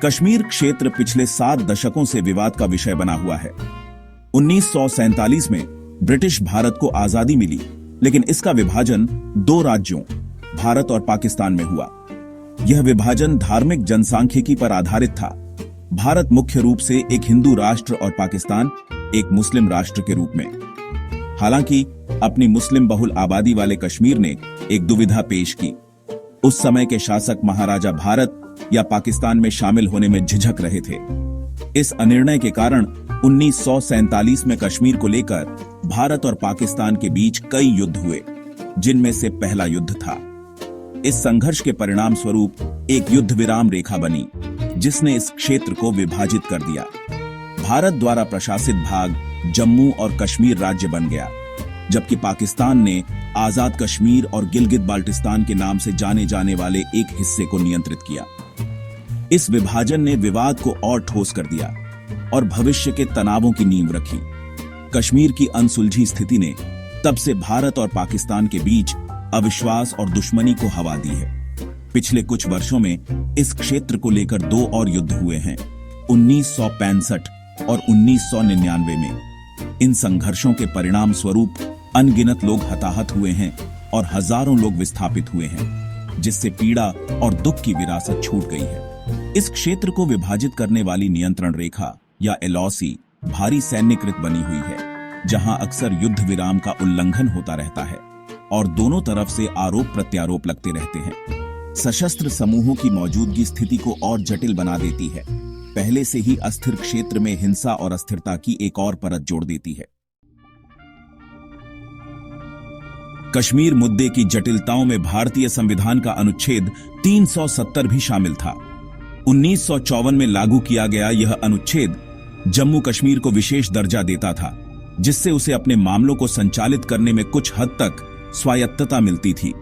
कश्मीर क्षेत्र पिछले 7 दशकों से विवाद का विषय बना हुआ है। 1947 में ब्रिटिश भारत को आजादी मिली, लेकिन इसका विभाजन 2 राज्यों भारत और पाकिस्तान में हुआ। यह विभाजन धार्मिक जनसांख्यिकी पर आधारित था। भारत मुख्य रूप से एक हिंदू राष्ट्र और पाकिस्तान एक मुस्लिम राष्ट्र के रूप में। हालांकि अपनी मुस्लिम बहुल आबादी वाले कश्मीर ने एक दुविधा पेश की। उस समय के शासक महाराजा भारत या पाकिस्तान में शामिल होने में झिझक रहे थे। इस अनिर्णय के कारण 1947 में कश्मीर को लेकर भारत और पाकिस्तान के बीच कई युद्ध हुए, जिनमें से पहला युद्ध था। इस संघर्ष के परिणाम स्वरूप एक युद्ध विराम रेखा बनी, जिसने इस क्षेत्र को विभाजित कर दिया। भारत द्वारा प्रशासित भाग जम्मू और कश्मीर राज्य बन गया, जबकि पाकिस्तान ने आजाद कश्मीर और गिलगित बाल्टिस्तान के नाम से जाने जाने वाले एक हिस्से को नियंत्रित किया। इस विभाजन ने विवाद को और ठोस कर दिया और भविष्य के तनावों की नींव रखी। कश्मीर की अनसुलझी स्थिति ने तब से भारत और पाकिस्तान के बीच अविश्वास और दुश्मनी को हवा दी है। पिछले कुछ वर्षों में इस क्षेत्र को लेकर 2 और युद्ध हुए हैं, 1965 और 1999 में। इन संघर्षों के परिणाम स्वरूप अनगिनत लोग हताहत हुए हैं और हजारों लोग विस्थापित हुए हैं, जिससे पीड़ा और दुख की विरासत छूट गई है। इस क्षेत्र को विभाजित करने वाली नियंत्रण रेखा या एलओसी भारी सैन्यकृत बनी हुई है, जहां अक्सर युद्ध विराम का उल्लंघन होता रहता है और दोनों तरफ से आरोप प्रत्यारोप लगते रहते हैं। सशस्त्र समूहों की मौजूदगी स्थिति को और जटिल बना देती है। पहले से ही अस्थिर क्षेत्र में हिंसा और अस्थिरता की एक और परत जोड़ देती है। कश्मीर मुद्दे की जटिलताओं में भारतीय संविधान का अनुच्छेद 370 भी शामिल था। 1954 में लागू किया गया यह अनुच्छेद जम्मू कश्मीर को विशेष दर्जा देता था, जिससे उसे अपने मामलों को संचालित करने में कुछ हद तक स्वायत्तता मिलती थी।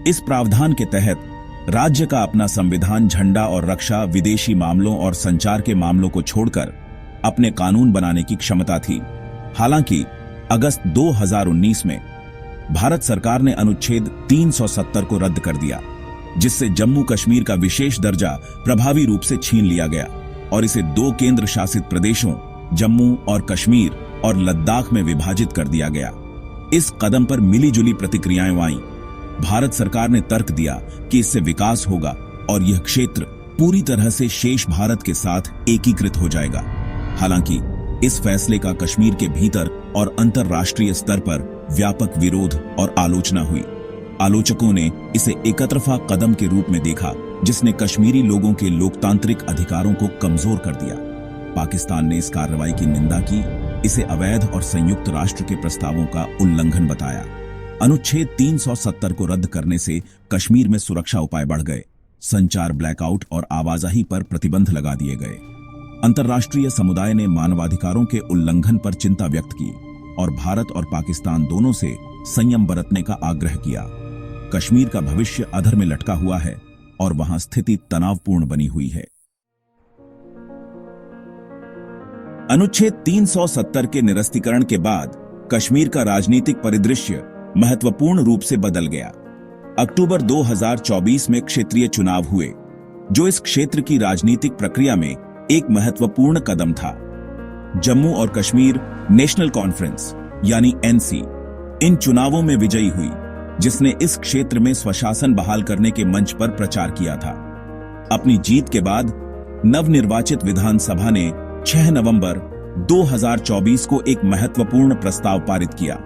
इस प्रावधान के तहत राज्य का अपना संविधान झंडा और रक्षा, विदेशी मामलों और संचार के मामलों को छोड़कर अपने कानून बनाने की क्षमता थी। हालांकि अगस्त 2019 में भारत सरकार ने अनुच्छेद 370 को रद्द कर दिया, जिससे जम्मू कश्मीर का विशेष दर्जा प्रभावी रूप से छीन लिया गया और इसे 2 केंद्र शासित प्रदेशों जम्मू और कश्मीर और लद्दाख में विभाजित कर दिया गया। इस कदम पर मिलीजुली प्रतिक्रियाएं आईं। भारत सरकार ने तर्क दिया कि इससे विकास होगा और यह क्षेत्र पूरी तरह से शेष भारत के साथ एकीकृत हो जाएगा। हालांकि इस फैसले का कश्मीर के भीतर और अंतर्राष्ट्रीय स्तर पर व्यापक विरोध और आलोचना हुई। आलोचकों ने इसे एकतरफा कदम के रूप में देखा, जिसने कश्मीरी लोगों के लोकतांत्रिक अधिकारों को कमजोर कर दिया। पाकिस्तान ने इस कार्रवाई की निंदा की, इसे अवैध और संयुक्त राष्ट्र के प्रस्तावों का उल्लंघन बताया। अनुच्छेद 370 को रद्द करने से कश्मीर में सुरक्षा उपाय बढ़ गए, संचार ब्लैकआउट और आवाजाही पर प्रतिबंध लगा दिए गए। अंतर्राष्ट्रीय समुदाय ने मानवाधिकारों के उल्लंघन पर चिंता व्यक्त की और भारत और पाकिस्तान दोनों से संयम बरतने का आग्रह किया। कश्मीर का भविष्य अधर में लटका हुआ है और वहां स्थिति तनावपूर्ण बनी हुई है। अनुच्छेद 370 के निरस्तीकरण के बाद कश्मीर का राजनीतिक परिदृश्य महत्वपूर्ण रूप से बदल गया। अक्टूबर 2024 में क्षेत्रीय चुनाव हुए, जो इस क्षेत्र की राजनीतिक प्रक्रिया में एक महत्वपूर्ण कदम था। जम्मू और कश्मीर नेशनल कॉन्फ्रेंस यानी एनसी इन चुनावों में विजयी हुई, जिसने इस क्षेत्र में स्वशासन बहाल करने के मंच पर प्रचार किया था। अपनी जीत के बाद नवनिर्वाचित विधानसभा ने 6 नवंबर 2024 को एक महत्वपूर्ण प्रस्ताव पारित किया।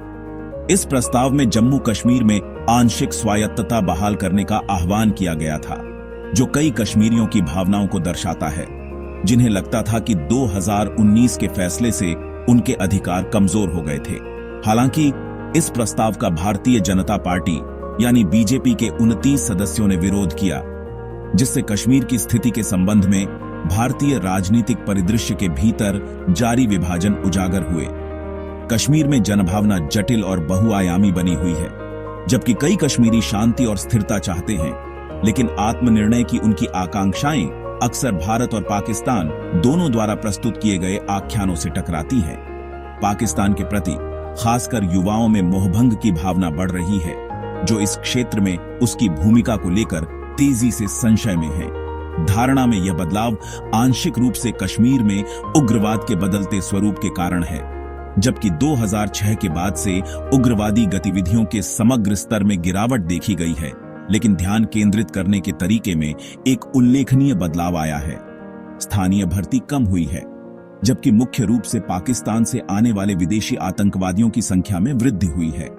इस प्रस्ताव में जम्मू कश्मीर में आंशिक स्वायत्तता बहाल करने का आह्वान किया गया था, जो कई कश्मीरियों की भावनाओं को दर्शाता है, जिन्हें लगता था कि 2019 के फैसले से उनके अधिकार कमजोर हो गए थे। हालांकि इस प्रस्ताव का भारतीय जनता पार्टी यानी बीजेपी के 29 सदस्यों ने विरोध किया, जिससे कश्मीर की स्थिति के संबंध में भारतीय राजनीतिक परिदृश्य के भीतर जारी विभाजन उजागर हुए। कश्मीर में जनभावना जटिल और बहुआयामी बनी हुई है। जबकि कई कश्मीरी शांति और स्थिरता चाहते हैं, लेकिन आत्मनिर्णय की उनकी आकांक्षाएं अक्सर भारत और पाकिस्तान दोनों द्वारा प्रस्तुत किए गए आख्यानों से टकराती हैं। पाकिस्तान के प्रति खासकर युवाओं में मोहभंग की भावना बढ़ रही है, जो इस क्षेत्र में उसकी भूमिका को लेकर तेजी से संशय में है। धारणा में यह बदलाव आंशिक रूप से कश्मीर में उग्रवाद के बदलते स्वरूप के कारण है, जबकि 2006 के बाद से उग्रवादी गतिविधियों के समग्र स्तर में गिरावट देखी गई है, लेकिन ध्यान केंद्रित करने के तरीके में एक उल्लेखनीय बदलाव आया है। स्थानीय भर्ती कम हुई है, जबकि मुख्य रूप से पाकिस्तान से आने वाले विदेशी आतंकवादियों की संख्या में वृद्धि हुई है।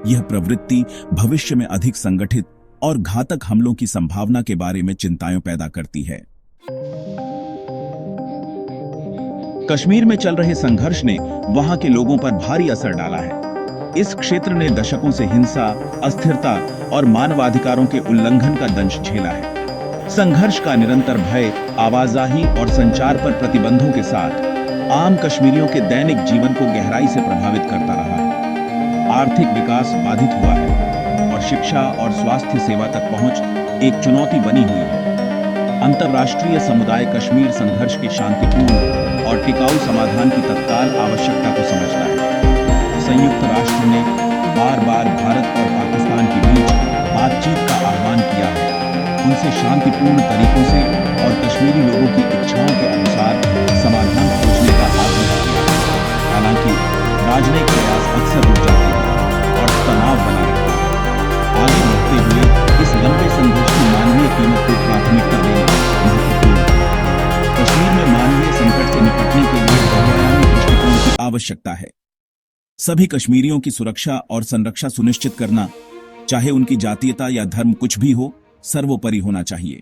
यह प्रवृत्ति भविष्य में अधिक संगठित और घातक हमलों की संभावना के बारे में चिंताएं पैदा करती है। कश्मीर में चल रहे संघर्ष ने वहां के लोगों पर भारी असर डाला है। इस क्षेत्र ने दशकों से हिंसा, अस्थिरता और मानवाधिकारों के उल्लंघन का दंश झेला है। संघर्ष का निरंतर भय, आवाजाही और संचार पर प्रतिबंधों के साथ आम कश्मीरियों के दैनिक जीवन को गहराई से प्रभावित करता रहा है। आर्थिक विकास बाधित हुआ है और शिक्षा और स्वास्थ्य सेवा तक पहुंच एक चुनौती बनी हुई है। अंतर्राष्ट्रीय समुदाय कश्मीर संघर्ष के शांतिपूर्ण और टिकाऊ समाधान की तत्काल आवश्यकता को समझता है। संयुक्त राष्ट्र ने बार बार भारत और पाकिस्तान के बीच बातचीत का आह्वान किया है, उनसे शांतिपूर्ण तरीकों से और कश्मीरी लोगों की इच्छाओं के अनुसार समाधान खोजने का आग्रह किया। हालांकि राजनयिक प्रयास अक्सर रुक जाते हैं और तनाव बना रहता है। आगे बढ़ते हुए इस लंबे संघर्ष की मानवीय कीमत को प्राथमिकता देना महत्वपूर्ण है। कश्मीर में मानवीय संकट से निपटने के लिए बहुआयामी दृष्टिकोण की आवश्यकता है। सभी कश्मीरियों की सुरक्षा और संरक्षा सुनिश्चित करना, चाहे उनकी जातीयता या धर्म कुछ भी हो, सर्वोपरि होना चाहिए।